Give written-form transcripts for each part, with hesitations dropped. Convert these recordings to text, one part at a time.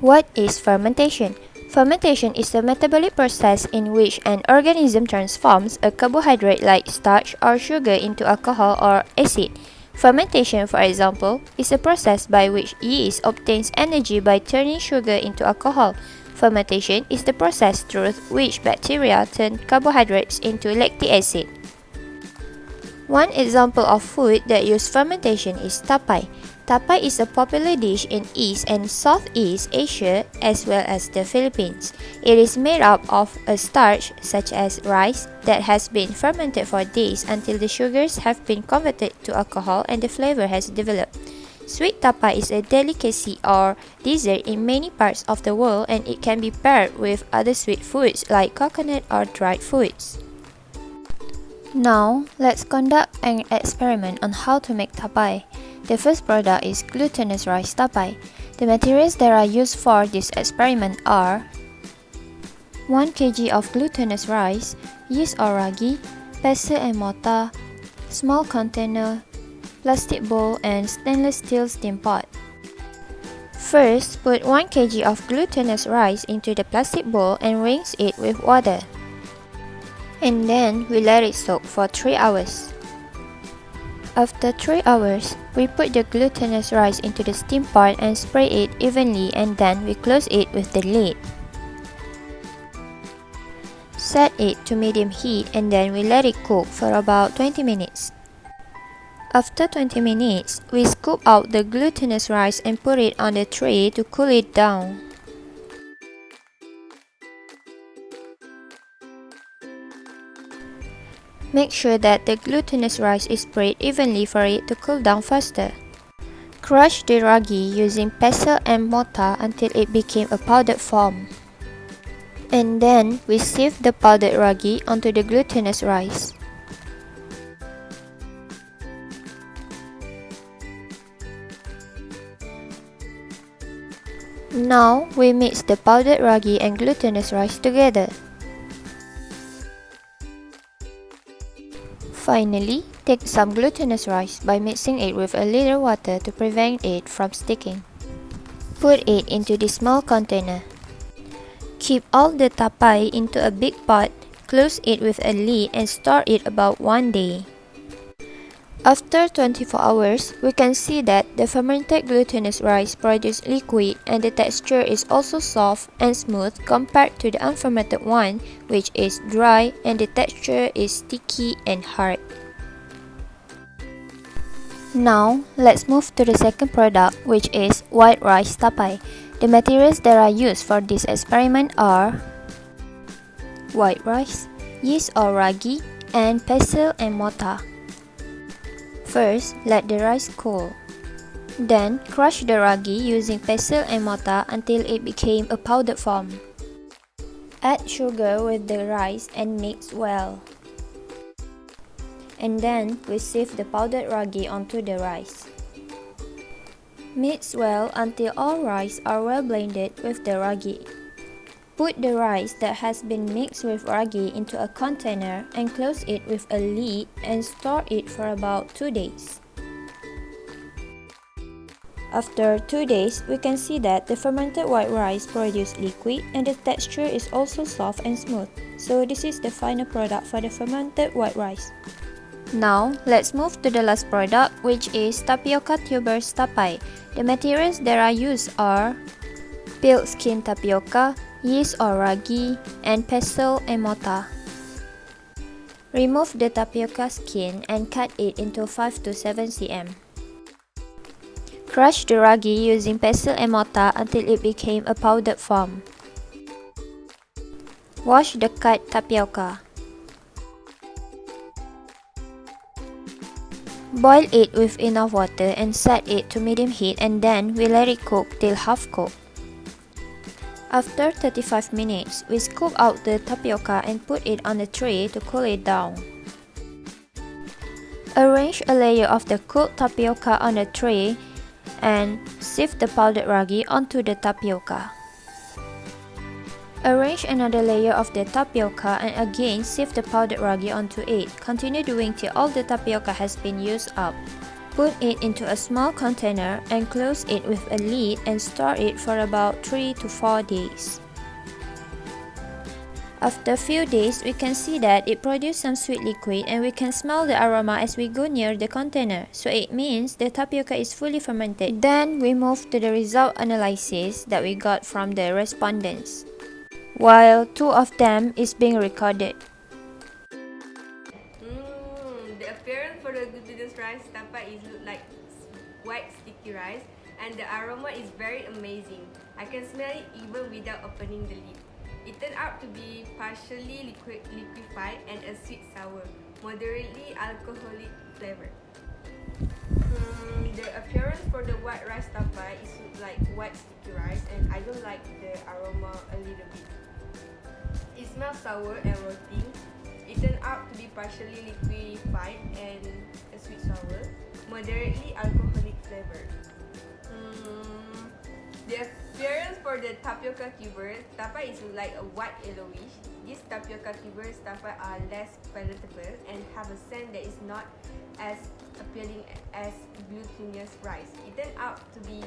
What is fermentation? Fermentation is a metabolic process in which an organism transforms a carbohydrate like starch or sugar into alcohol or acid. Fermentation, for example, is a process by which yeast obtains energy by turning sugar into alcohol. Fermentation is the process through which bacteria turn carbohydrates into lactic acid. One example of food that use fermentation is tapai. Tapai is a popular dish in East and Southeast Asia as well as the Philippines. It is made up of a starch such as rice that has been fermented for days until the sugars have been converted to alcohol and the flavor has developed. Sweet tapai is a delicacy or dessert in many parts of the world, and it can be paired with other sweet foods like coconut or dried fruits. Now, let's conduct an experiment on how to make tapai. The first product is glutinous rice tapai. The materials that are used for this experiment are 1 kg of glutinous rice, yeast or ragi, pestle and mortar, small container, plastic bowl and stainless steel steam pot. First, put 1 kg of glutinous rice into the plastic bowl and rinse it with water. And then we let it soak for 3 hours. After 3 hours, we put the glutinous rice into the steam pot and spray it evenly, and then we close it with the lid. Set it to medium heat and then we let it cook for about 20 minutes. After 20 minutes, we scoop out the glutinous rice and put it on the tray to cool it down. Make sure that the glutinous rice is sprayed evenly for it to cool down faster. Crush the ragi using pestle and mortar until it became a powdered form. And then we sieve the powdered ragi onto the glutinous rice. Now we mix the powdered ragi and glutinous rice together. Finally, take some glutinous rice by mixing it with a little water to prevent it from sticking. Put it into the small container. Keep all the tapai into a big pot, close it with a lid and store it about 1 day. After 24 hours, we can see that the fermented glutinous rice produces liquid and the texture is also soft and smooth compared to the unfermented one, which is dry and the texture is sticky and hard. Now, let's move to the second product, which is white rice tapai. The materials that are used for this experiment are white rice, yeast or ragi, and pestle and mortar. First, let the rice cool. Then, crush the ragi using pestle and mortar until it became a powdered form. Add sugar with the rice and mix well. And then, we sieve the powdered ragi onto the rice. Mix well until all rice are well blended with the ragi. Put the rice that has been mixed with ragi into a container and close it with a lid and store it for about 2 days. After 2 days, we can see that the fermented white rice produces liquid and the texture is also soft and smooth. So this is the final product for the fermented white rice. Now, let's move to the last product, which is tapioca tubers tapai. The materials that are used are peeled skin tapioca, yeast or ragi, and pestle and mortar. Remove the tapioca skin and cut it into 5 to 7 cm. Crush the ragi using pestle and mortar until it became a powdered form. Wash the cut tapioca. Boil it with enough water and set it to medium heat, and then we let it cook till half cooked. After 35 minutes, we scoop out the tapioca and put it on a tray to cool it down. Arrange a layer of the cooled tapioca on a tray and sieve the powdered ragi onto the tapioca. Arrange another layer of the tapioca and again sieve the powdered ragi onto it. Continue doing till all the tapioca has been used up. Put it into a small container and close it with a lid and store it for about 3 to 4 days. After a few days, we can see that it produces some sweet liquid and we can smell the aroma as we go near the container, so it means the tapioca is fully fermented. Then we move to the result analysis that we got from the respondents, while 2 of them is being recorded. The appearance for the glutinous rice tapai is look like white sticky rice, and the aroma is very amazing. I can smell it even without opening the lid. It turned out to be partially liquefied and a sweet sour, moderately alcoholic flavor. The appearance for the white rice tapai is like white sticky rice, and I don't like the aroma a little bit. It smells sour and rotting. It turned out to be partially liquefied and a sweet sour, moderately alcoholic flavor. The appearance for the tapioca tubers tapai is like a white yellowish. These tapioca tubers tapai are less palatable and have a scent that is not as appealing as glutinous rice. It turned out to be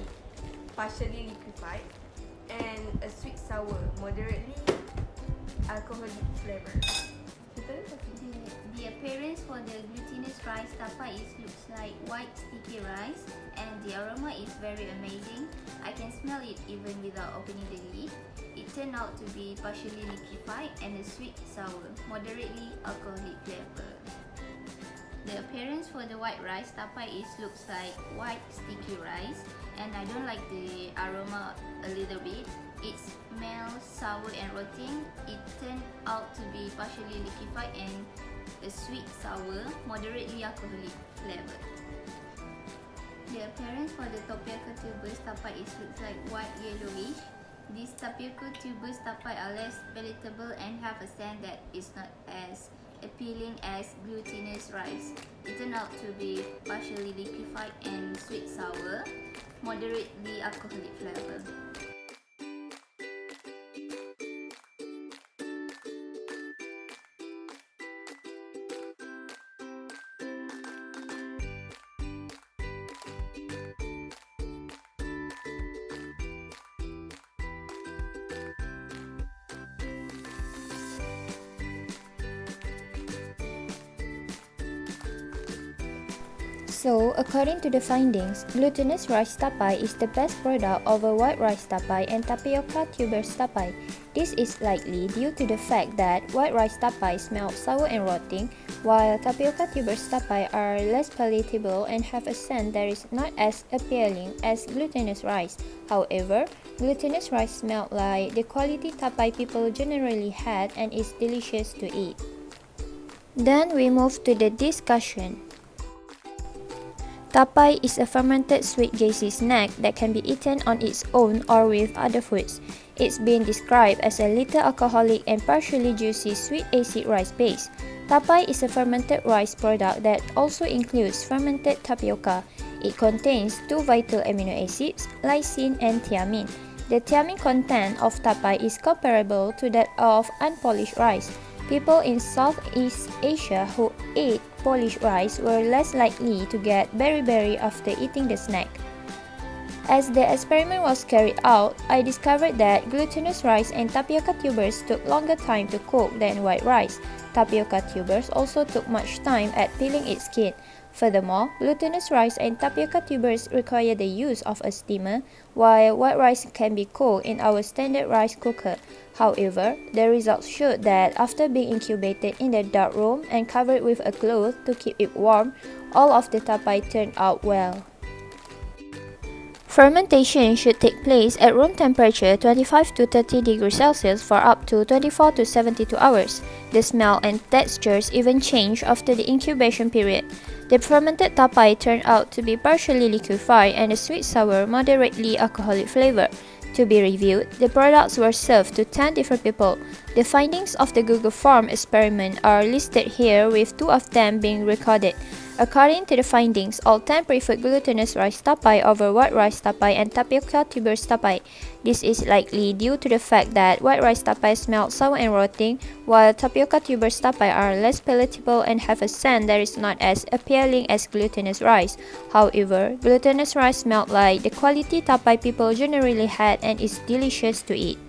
partially liquefied and a sweet sour, moderately alcoholic flavor. The appearance for the glutinous rice tapai looks like white sticky rice, and the aroma is very amazing. I can smell it even without opening the lid. It turned out to be partially liquefied and a sweet sour, moderately alcoholic flavor. The appearance for the white rice tapai looks like white sticky rice, and I don't like the aroma a little bit. It smells sour and rotting. It turned out to be partially liquefied and a sweet sour, moderately alcoholic flavor. The appearance for the tapioca tubers tapai looks like white yellowish. These tapioca tubers tapai are less palatable and have a scent that is not as appealing as glutinous rice. It turned out to be partially liquefied and sweet sour, moderately alcoholic flavor. So, according to the findings, glutinous rice tapai is the best product over white rice tapai and tapioca tubers tapai. This is likely due to the fact that white rice tapai smells sour and rotting, while tapioca tubers tapai are less palatable and have a scent that is not as appealing as glutinous rice. However, glutinous rice smells like the quality tapai people generally had and is delicious to eat. Then we move to the discussion. Tapai is a fermented sweet gassy snack that can be eaten on its own or with other foods. It's been described as a little alcoholic and partially juicy sweet acid rice base. Tapai is a fermented rice product that also includes fermented tapioca. It contains 2 vital amino acids, lysine and thiamine. The thiamine content of tapai is comparable to that of unpolished rice. People in Southeast Asia who ate polished rice were less likely to get beriberi after eating the snack. As the experiment was carried out, I discovered that glutinous rice and tapioca tubers took longer time to cook than white rice. Tapioca tubers also took much time at peeling its skin. Furthermore, glutinous rice and tapioca tubers require the use of a steamer, while white rice can be cooked in our standard rice cooker. However, the results showed that after being incubated in the dark room and covered with a cloth to keep it warm, all of the tapai turned out well. Fermentation should take place at room temperature 25 to 30 degrees Celsius for up to 24 to 72 hours. The smell and textures even change after the incubation period. The fermented tapai turned out to be partially liquefied and a sweet-sour, moderately alcoholic flavor. To be reviewed, the products were served to 10 different people. The findings of the Google Farm experiment are listed here, with 2 of them being recorded. According to the findings, all 10 preferred glutinous rice tapai over white rice tapai and tapioca tubers tapai. This is likely due to the fact that white rice tapai smell sour and rotting, while tapioca tubers tapai are less palatable and have a scent that is not as appealing as glutinous rice. However, glutinous rice smelled like the quality tapai people generally had and is delicious to eat.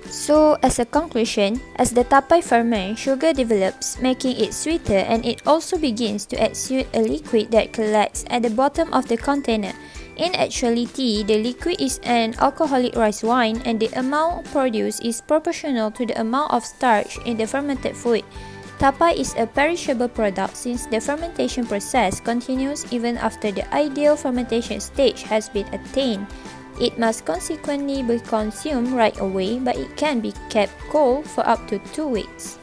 So, as a conclusion, as the tapai ferment, sugar develops, making it sweeter, and it also begins to exude a liquid that collects at the bottom of the container. In actuality, the liquid is an alcoholic rice wine, and the amount produced is proportional to the amount of starch in the fermented food. Tapai is a perishable product since the fermentation process continues even after the ideal fermentation stage has been attained. It must consequently be consumed right away, but it can be kept cold for up to 2 weeks.